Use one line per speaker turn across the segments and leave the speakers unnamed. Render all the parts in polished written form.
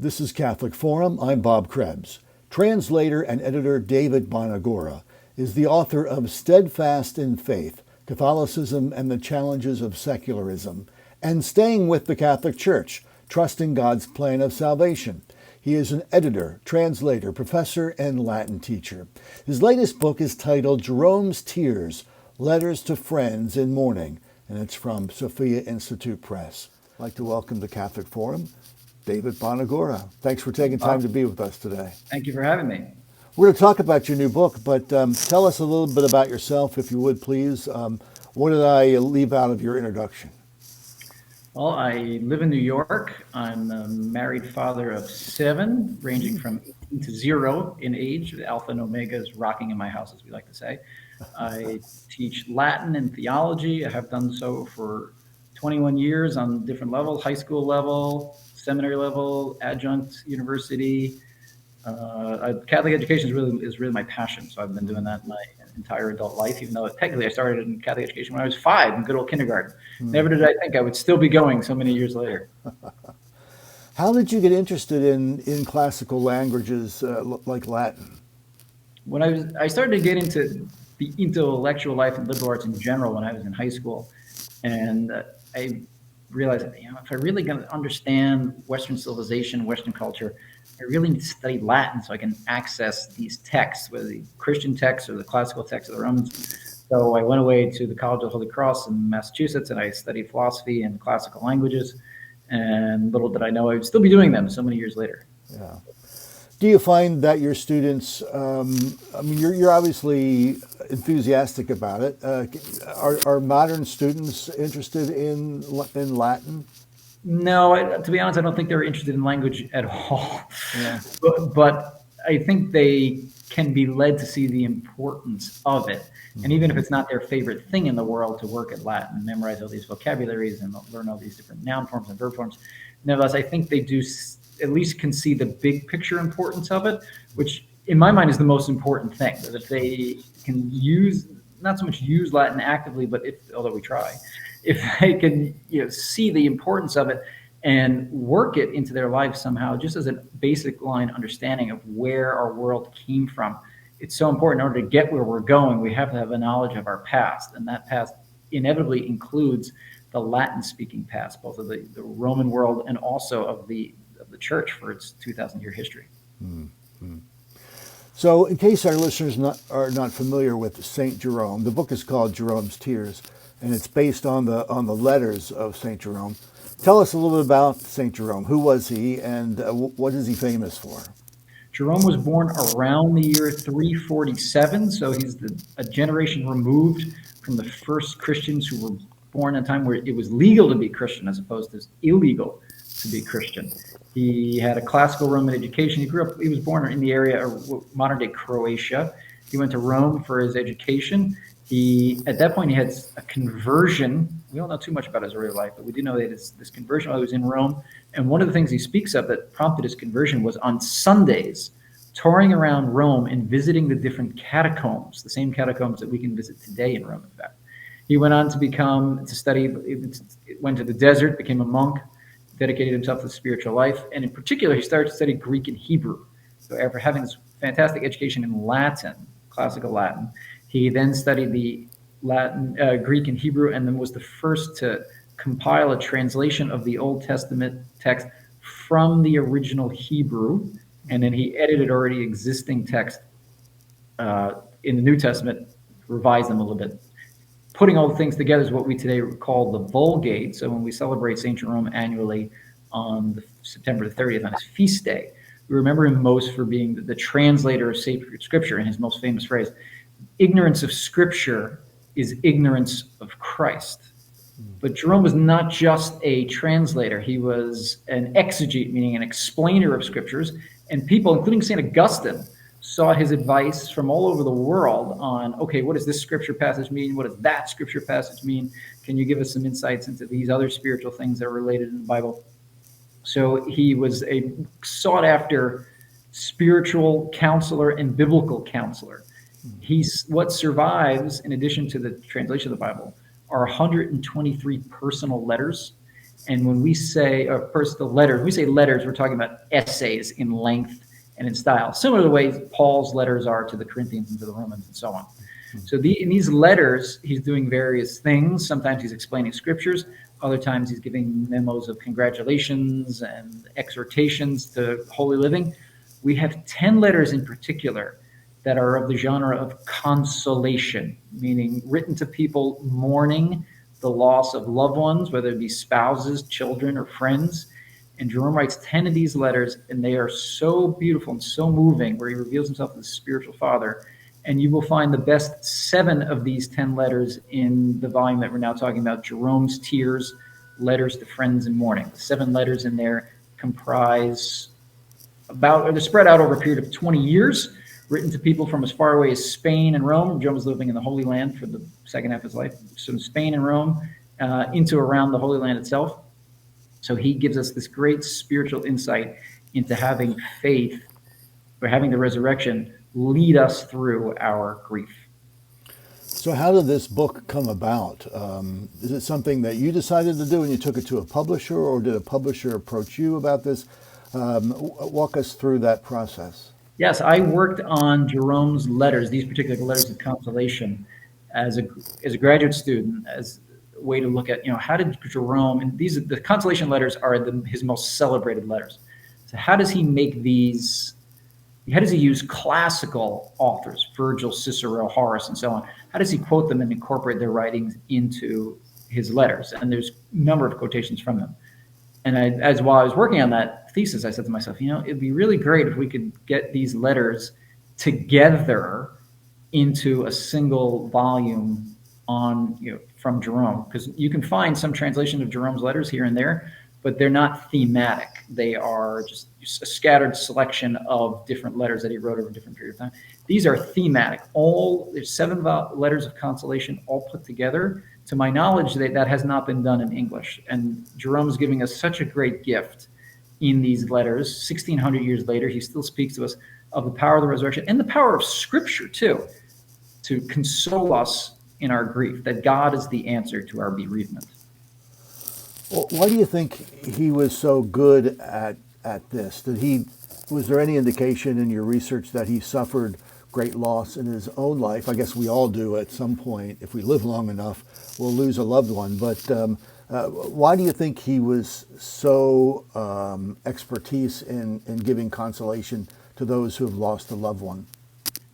This is Catholic Forum. I'm Bob Krebs. Translator and editor David Bonagura is the author of Steadfast in Faith, Catholicism and the Challenges of Secularism, and Staying with the Catholic Church, Trusting God's Plan of Salvation. He is an editor, translator, professor, and Latin teacher. His latest book is titled Jerome's Tears, Letters to Friends in Mourning, and it's from Sophia Institute Press. I'd like to welcome to Catholic Forum David Bonagura. Thanks for taking time to be with us today.
Thank you for having me.
We're going to talk about your new book, but tell us a little bit about yourself, if you would, please. What did I leave out of your introduction?
Well, I live in New York. I'm a married father of 7, ranging from 18 to 0 in age. The alpha and omega is rocking in my house, as we like to say. I teach Latin and theology. I have done so for 21 years on different levels: high school level, seminary level, adjunct university. Catholic education is really my passion. So I've been doing that my entire adult life, even though technically I started in Catholic education when I was 5 in good old kindergarten. Never did I think I would still be going so many years later.
How did you get interested in classical languages like Latin?
When I started to get into the intellectual life and liberal arts in general when I was in high school, and I realized that, if I really going to understand Western civilization, Western culture, I really need to study Latin so I can access these texts, whether the Christian texts or the classical texts of the Romans. So I went away to the College of the Holy Cross in Massachusetts, and I studied philosophy and classical languages. And little did I know I would still be doing them so many years later.
Yeah. Do you find that your students, you're obviously enthusiastic about it. Are modern students interested in Latin?
No, to be honest, I don't think they're interested in language at all.
Yeah.
But I think they can be led to see the importance of it. And even if it's not their favorite thing in the world to work at Latin, memorize all these vocabularies and learn all these different noun forms and verb forms, nevertheless, I think they do at least can see the big picture importance of it, which in my mind is the most important thing. That if they can not so much use Latin actively, but although we try, if they can see the importance of it and work it into their lives somehow, just as a basic line understanding of where our world came from. It's so important. In order to get where we're going, we have to have a knowledge of our past, and that past inevitably includes the Latin-speaking past, both of the Roman world and also of the Church for its 2,000-year history.
Mm-hmm. So, in case our listeners are not familiar with Saint Jerome, the book is called Jerome's Tears, and it's based on the letters of Saint Jerome. Tell us a little bit about Saint Jerome. Who was he, and what is he famous for?
Jerome was born around the year 347, so he's a generation removed from the first Christians who were born in a time where it was legal to be Christian as opposed to illegal to be Christian. He had a classical Roman education. He was born in the area of modern-day Croatia. He went to Rome for his education. At that point, he had a conversion. We don't know too much about his early life, but we do know that this conversion while he was in Rome. And one of the things he speaks of that prompted his conversion was on Sundays, touring around Rome and visiting the different catacombs, the same catacombs that we can visit today in Rome, in fact. He went on to study, went to the desert, became a monk, dedicated himself to the spiritual life. And in particular, he started to study Greek and Hebrew. So after having this fantastic education in Latin, classical Latin, he then studied the Latin, Greek and Hebrew, and then was the first to compile a translation of the Old Testament text from the original Hebrew. And then he edited already existing text in the New Testament, revised them a little bit. Putting all the things together is what we today call the Vulgate. So when we celebrate St. Jerome annually on September the 30th on his feast day, we remember him most for being the translator of sacred scripture, and his most famous phrase, ignorance of scripture is ignorance of Christ. But Jerome was not just a translator. He was an exegete, meaning an explainer of scriptures, and people, including St. Augustine, sought his advice from all over the world on, okay, what does this scripture passage mean? What does that scripture passage mean? Can you give us some insights into these other spiritual things that are related in the Bible? So he was a sought-after spiritual counselor and biblical counselor. What survives, in addition to the translation of the Bible, are 123 personal letters And when we say, or first the letters, when we say letters, we're talking about essays in length and in style, similar to the way Paul's letters are to the Corinthians and to the Romans and so on. So in these letters, he's doing various things. Sometimes he's explaining scriptures. Other times he's giving memos of congratulations and exhortations to holy living. We have 10 letters in particular that are of the genre of consolation, meaning written to people mourning the loss of loved ones, whether it be spouses, children, or friends. And Jerome writes 10 of these letters, and they are so beautiful and so moving, where he reveals himself as a spiritual father. And you will find the best 7 of these 10 letters in the volume that we're now talking about, Jerome's Tears, Letters to Friends in Mourning. The 7 letters in there comprise they're spread out over a period of 20 years, written to people from as far away as Spain and Rome. Jerome was living in the Holy Land for the second half of his life. So Spain and Rome into around the Holy Land itself. So he gives us this great spiritual insight into having faith, or having the resurrection lead us through our grief.
So how did this book come about? Is it something that you decided to do and you took it to a publisher, or did a publisher approach you about this? Walk us through that process.
Yes, I worked on Jerome's letters, these particular letters of consolation, as a graduate student, as a way to look at, how did Jerome, and the consolation letters are his most celebrated letters. So how does he make these? How does he use classical authors, Virgil, Cicero, Horace, and so on? How does he quote them and incorporate their writings into his letters? And there's a number of quotations from them. And while I was working on that thesis, I said to myself, it'd be really great if we could get these letters together into a single volume from Jerome, because you can find some translation of Jerome's letters here and there, but they're not thematic. They are just a scattered selection of different letters that he wrote over a different period of time. These are thematic. There's 7 letters of consolation all put together. To my knowledge, that has not been done in English. And Jerome's giving us such a great gift in these letters. 1,600 years later, he still speaks to us of the power of the resurrection and the power of Scripture, too, to console us in our grief, that God is the answer to our bereavement.
Well, why do you think he was so good at this? Was there any indication in your research that he suffered great loss in his own life? I guess we all do at some point. If we live long enough, we'll lose a loved one. But why do you think he was so expertise in giving consolation to those who have lost a loved one?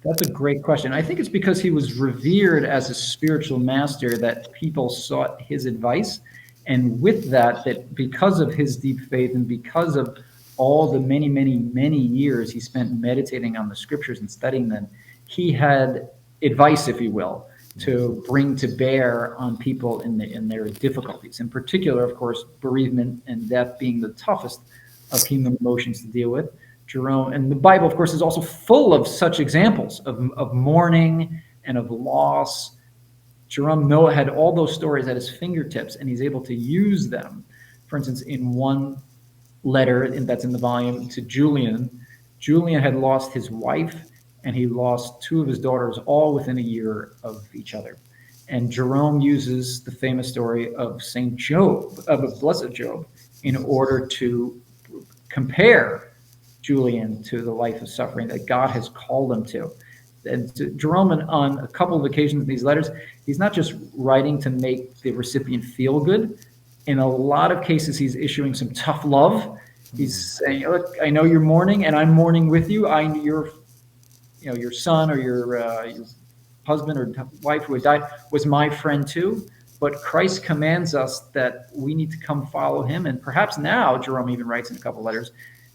That's a great question. I think it's because he was revered as a spiritual master that people sought his advice. And with that because of his deep faith and because of all the many, many, many years he spent meditating on the scriptures and studying them, he had advice, if you will, to bring to bear on people in their difficulties. In particular, of course, bereavement and death being the toughest of human emotions to deal with. Jerome, and the Bible, of course, is also full of such examples of mourning and of loss. Jerome had all those stories at his fingertips, and he's able to use them. For instance, in one letter that's in the volume to Julian had lost his wife, and he lost 2 of his daughters, all within a year of each other. And Jerome uses the famous story of Saint Job, of Blessed Job, in order to compare Julian to the life of suffering that God has called him to. And Jerome, on a couple of occasions in these letters, he's not just writing to make the recipient feel good. In a lot of cases, he's issuing some tough love. He's saying, "Look, I know you're mourning, and I'm mourning with you. Your son or your husband or wife who had died was my friend too. But Christ commands us that we need to come follow him. And perhaps now," Jerome even writes in a couple of letters,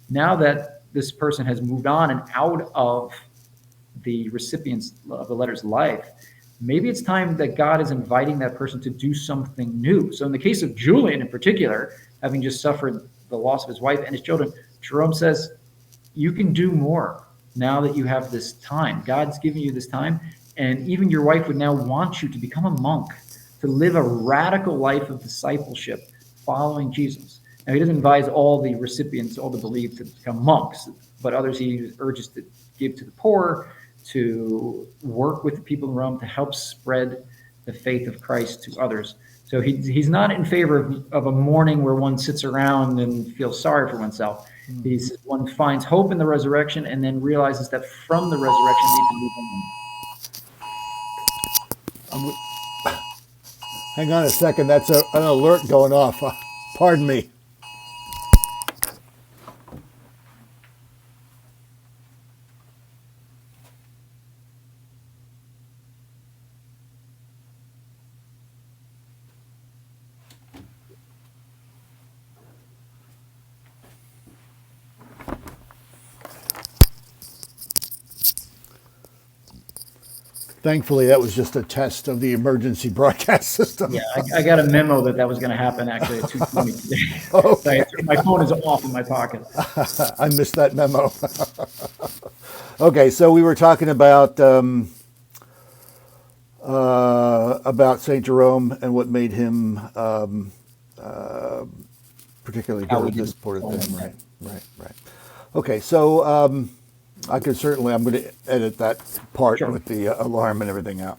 "now that this person has moved on and out of the recipient's of the letter's life, maybe it's time that God is inviting that person to do something new." So in the case of Julian in particular, having just suffered the loss of his wife and his children, Jerome says, you can do more now that you have this time. God's giving you this time, and even your wife would now want you to become a monk, to live a radical life of discipleship following Jesus. Now, he doesn't advise all the recipients, all the believed, to become monks, but others he urges to give to the poor, to work with the people in Rome, to help spread the faith of Christ to others. So he's not in favor of a mourning where one sits around and feels sorry for oneself. He's one finds hope in the resurrection and then realizes that from the resurrection we can move on.
Hang on a second. That's an alert going off. Pardon me. Thankfully, that was just a test of the emergency broadcast system.
Yeah, I got a memo that was going to happen actually at 2:20 today.
Okay.
So my phone is off in my pocket.
I missed that memo. Okay, so we were talking about Saint Jerome and what made him particularly good at this sort of thing. Right. Okay, so I'm going to edit that part with the alarm and everything out.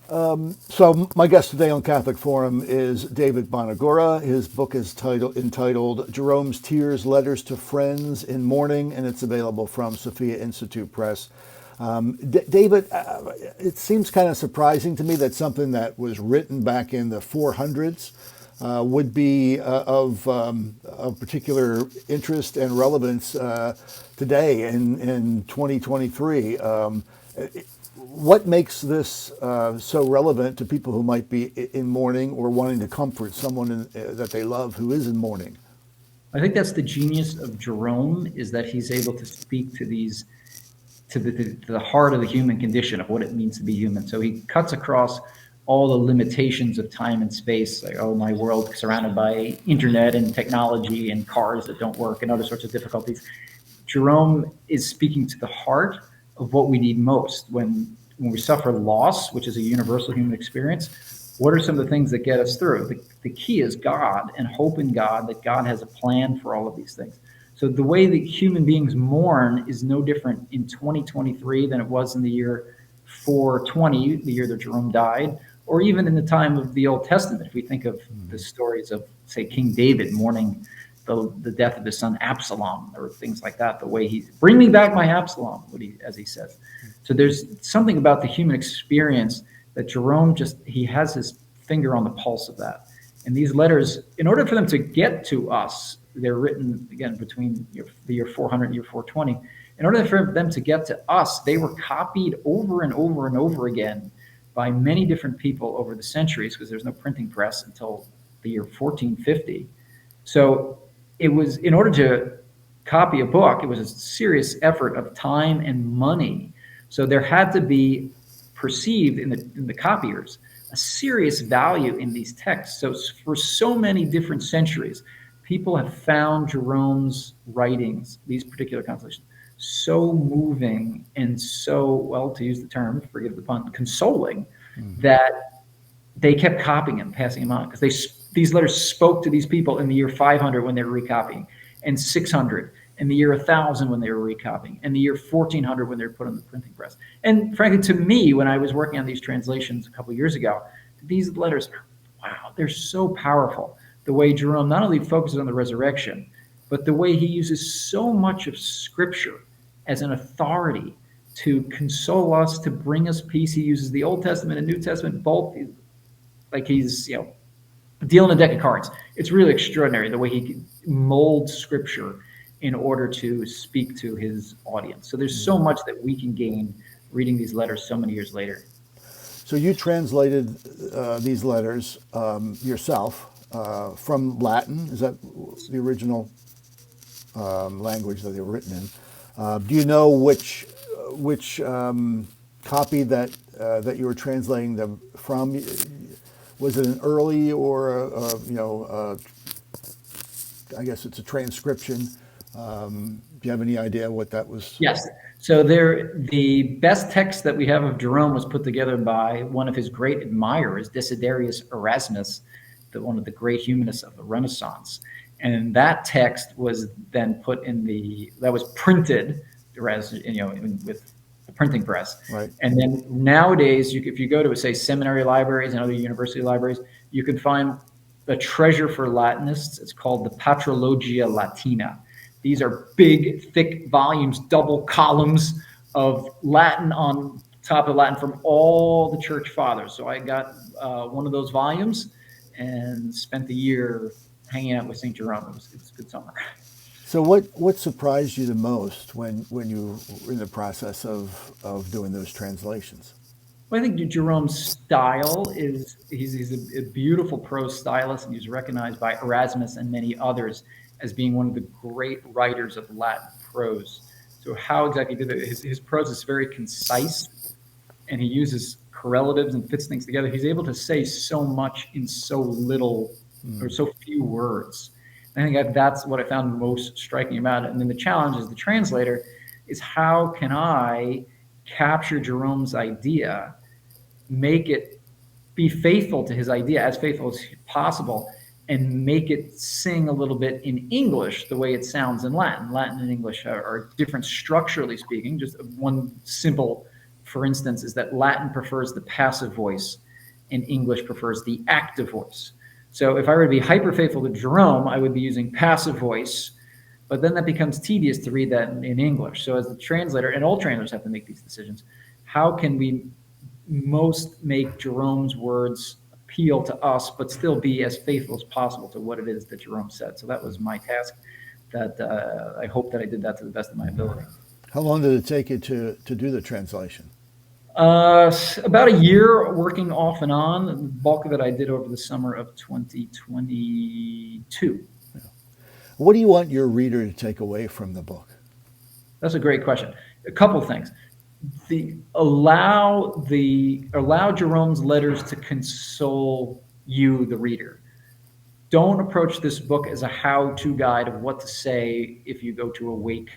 So my guest today on Catholic Forum is David Bonagura. His book is entitled Jerome's Tears, Letters to Friends in Mourning, and it's available from Sophia Institute Press. David, it seems kind of surprising to me that something that was written back in the 400s would be of particular interest and relevance today in 2023. What makes this so relevant to people who might be in mourning or wanting to comfort someone that they love who is in mourning?
I think that's the genius of Jerome, is that he's able to speak to the heart of the human condition, of what it means to be human. So he cuts across all the limitations of time and space, like, oh, my world surrounded by internet and technology and cars that don't work and other sorts of difficulties. Jerome is speaking to the heart of what we need most when we suffer loss, which is a universal human experience. What are some of the things that get us through? The key is God, and hope in God, that God has a plan for all of these things. So the way that human beings mourn is no different in 2023 than it was in the year 420, the year that Jerome died, or even in the time of the Old Testament. If we think of the stories of, say, King David mourning the death of his son Absalom, or things like that, the way bring me back my Absalom, as he says. So there's something about the human experience that Jerome he has his finger on the pulse of that. And these letters, in order for them to get to us, they're written, again, between the year 400 and year 420. In order for them to get to us, they were copied over and over and over again by many different people over the centuries, because there's no printing press until the year 1450. So it was, in order to copy a book, it was a serious effort of time and money. So there had to be perceived in the copiers a serious value in these texts. So for so many different centuries, people have found Jerome's writings, these particular constellations, so moving and so, well, to use the term, forgive the pun, consoling, that they kept copying him, passing him on, because these letters spoke to these people in the year 500 when they were recopying, and 600, in the year 1000 when they were recopying, and the year 1400 when they were put on the printing press. And frankly, to me, when I was working on these translations a couple of years ago, these letters, wow, they're so powerful. The way Jerome not only focuses on the resurrection, but the way he uses so much of Scripture as an authority to console us, to bring us peace. He uses the Old Testament and New Testament both, like he's dealing a deck of cards. It's really extraordinary the way he molds Scripture in order to speak to his audience. So there's so much that we can gain reading these letters so many years later.
So you translated these letters yourself from Latin. Is that the original language that they were written in? Do you know which copy that you were translating them from? Was it an early or I guess it's a transcription? Do you have any idea what that was?
Yes. So the best text that we have of Jerome was put together by one of his great admirers, Desiderius Erasmus, one of the great humanists of the Renaissance. And that text was then put that was printed, with printing press.
Right.
And then nowadays, if you go to, say, seminary libraries and other university libraries, you can find a treasure for Latinists. It's called the Patrologia Latina. These are big, thick volumes, double columns of Latin on top of Latin from all the church fathers. So I got one of those volumes and spent the year hanging out with St. Jerome. It was a good summer.
So what surprised you the most when you were in the process of doing those translations?
Well, I think Jerome's style is he's a beautiful prose stylist, and he's recognized by Erasmus and many others as being one of the great writers of Latin prose. So how exactly did it? His prose is very concise, and he uses correlatives and fits things together. He's able to say so much in so little or so few words. And I think that's what I found most striking about it. And then the challenge as the translator is, how can I capture Jerome's idea, make it be faithful to his idea, as faithful as possible, and make it sing a little bit in English the way it sounds in Latin. Latin and English are different structurally speaking. Just one simple, for instance, is that Latin prefers the passive voice and English prefers the active voice. So if I were to be hyper faithful to Jerome, I would be using passive voice, but then that becomes tedious to read that in English. So as the translator, and all translators have to make these decisions, how can we most make Jerome's words appeal to us, but still be as faithful as possible to what it is that Jerome said? So that was my task. That I hope that I did that to the best of my ability.
How long did it take you to do the translation?
About a year, working off and on. The bulk of it I did over the summer of 2022.
What do you want your reader to take away from the book?
That's a great question. A couple of things. Allow Jerome's letters to console you, the reader. Don't approach this book as a how-to guide of what to say if you go to a wake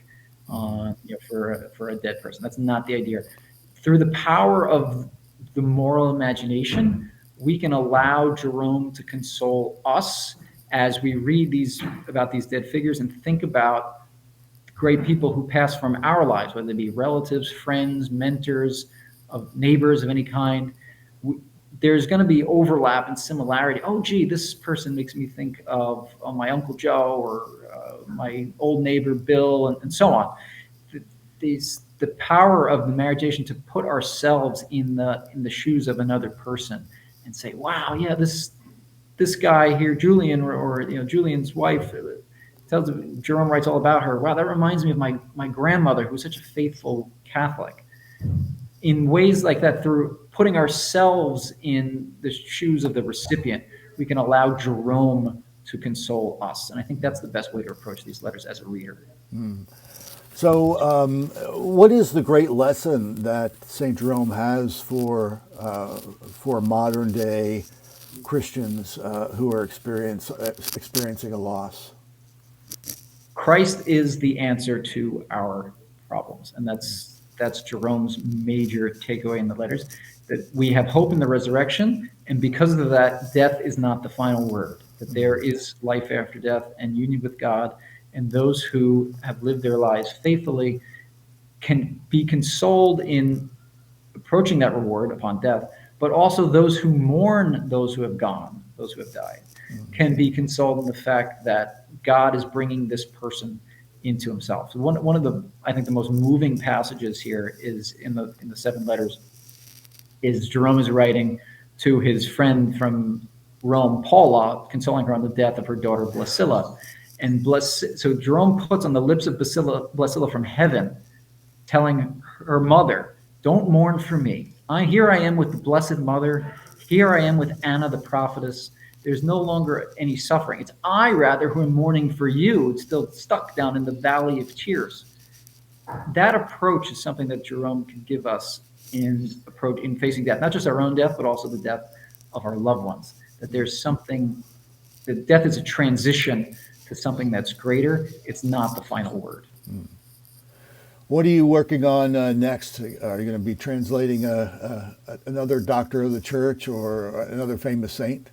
for a dead person. That's not the idea. Through the power of the moral imagination, we can allow Jerome to console us as we read about these dead figures and think about great people who pass from our lives, whether they be relatives, friends, mentors, neighbors of any kind. There's going to be overlap and similarity. Oh, gee, this person makes me think of my Uncle Joe or my old neighbor Bill, and so on. The power of the imagination to put ourselves in the shoes of another person and say, wow, yeah, this guy here, Julian, or Julian's wife, Jerome writes all about her. Wow, that reminds me of my grandmother, who was such a faithful Catholic. In ways like that, through putting ourselves in the shoes of the recipient, we can allow Jerome to console us. And I think that's the best way to approach these letters as a reader.
So what is the great lesson that St. Jerome has for modern day Christians who are experiencing a loss?
Christ is the answer to our problems. And that's Jerome's major takeaway in the letters, that we have hope in the resurrection. And because of that, death is not the final word, that there is life after death and union with God. And those who have lived their lives faithfully can be consoled in approaching that reward upon death, but also those who mourn those who have gone, those who have died, can be consoled in the fact that God is bringing this person into himself. So one of the, I think, the most moving passages here is in the 7 letters, is Jerome is writing to his friend from Rome, Paula, consoling her on the death of her daughter Blasilla. And so Jerome puts on the lips of Blasilla from heaven, telling her mother, don't mourn for me. Here I am with the Blessed Mother. Here I am with Anna the prophetess. There's no longer any suffering. It's I, rather, who am mourning for you. It's still stuck down in the valley of tears. That approach is something that Jerome can give us in facing death, not just our own death, but also the death of our loved ones. That there's something, that death is a transition to something that's greater. It's not the final word.
What are you working on next? Are you going to be translating another doctor of the church or another famous saint?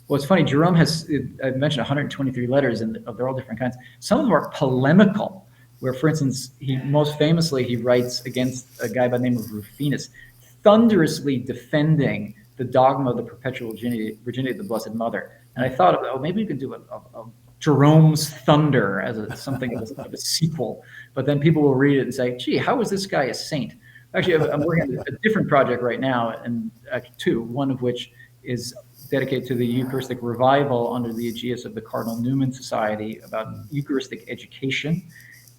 Well, it's funny. Jerome has, I've mentioned 123 letters, and they're all different kinds. Some of them are polemical. where, for instance, he most famously he writes against a guy by the name of Rufinus, thunderously defending the dogma of the perpetual virginity of the Blessed Mother. And I thought, oh, maybe you could do a Jerome's Thunder as something of a sequel. But then people will read it and say, gee, how is this guy a saint? Actually, I'm working on a different project right now, and two, one of which is dedicated to the Eucharistic revival under the aegis of the Cardinal Newman Society about Eucharistic education.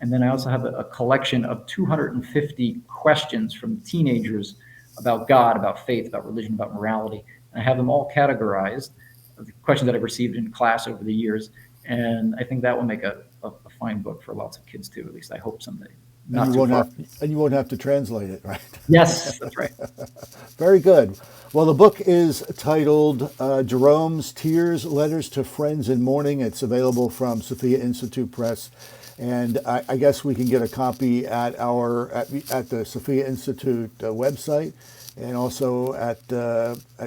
And then I also have a collection of 250 questions from teenagers about God, about faith, about religion, about morality. And I have them all categorized, the questions that I've received in class over the years. And I think that will make a fine book for lots of kids too, at least I hope someday.
And you won't have to translate it, right?
Yes, that's right.
Very good. Well, the book is titled Jerome's Tears, Letters to Friends in Mourning. It's available from Sophia Institute Press. And I guess we can get a copy at the Sophia Institute website, and also at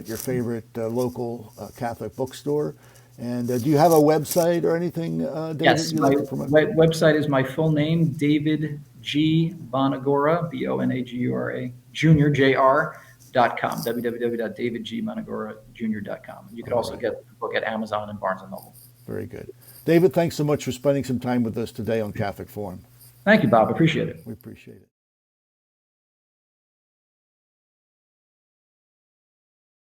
your favorite local Catholic bookstore. And do you have a website or anything, David?
Yes, my website is my full name, David G. Bonagura, Bonagura, Jr., Jr.com, www.davidgmonagurajr.com. You could also get the book at Amazon and Barnes & Noble.
Very good. David, thanks so much for spending some time with us today on Catholic Forum.
Thank you, Bob. Appreciate it.
We appreciate it.